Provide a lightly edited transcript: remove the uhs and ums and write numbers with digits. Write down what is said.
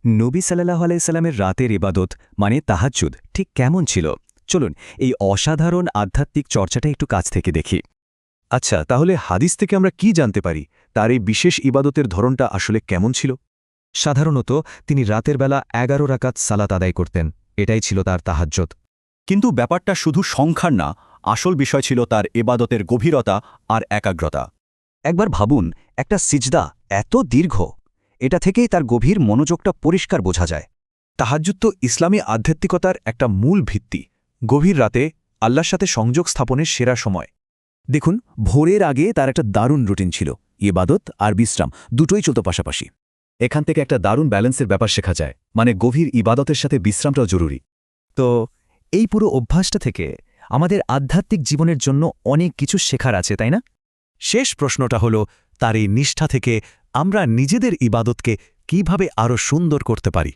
নবী সাল্লাল্লাহু আলাইহি সাল্লামের রাতের ইবাদত মানে তাহাজ্জুদ ঠিক কেমন ছিল চলুন এই অসাধারণ আধ্যাত্মিক চর্চাটা একটু কাছ থেকে দেখি। আচ্ছা, তাহলে হাদিস থেকে আমরা কি জানতে পারি তার এই বিশেষ ইবাদতের ধরনটা আসলে কেমন ছিল? সাধারণত তিনি রাতের বেলা ১১ রাকাত সালাত আদায় করতেন, এটাই ছিল তার তাহাজ্জুদ। কিন্তু ব্যাপারটা শুধু সংখ্যার না, আসল বিষয় ছিল তার এবাদতের গভীরতা আর একাগ্রতা। একবার ভাবুন, একটা সিজদা এত দীর্ঘ, এটা থেকেই তার গভীর মনোযোগটা পরিষ্কার বোঝা যায়। তাহাজ্জুদ তো ইসলামী আধ্যাত্মিকতার একটা মূল ভিত্তি। গভীর রাতে আল্লাহর সাথে সংযোগ স্থাপনের সেরা সময়। দেখুন, ভোরের আগে তার একটা দারুণ রুটিন ছিল, ইবাদত আর বিশ্রাম দুটোই চলত পাশাপাশি। এখান থেকে একটা দারুণ ব্যালেন্সের ব্যাপার শেখা যায়, মানে গভীর ইবাদতের সাথে বিশ্রামটাও জরুরি। তো এই পুরো অভ্যাসটা থেকে আমাদের আধ্যাত্মিক জীবনের জন্য অনেক কিছু শেখার আছে, তাই না? শেষ প্রশ্নটা হল, তার এই নিষ্ঠা থেকে আমরা নিজেদের ইবাদতকে কিভাবে আরও সুন্দর করতে পারি।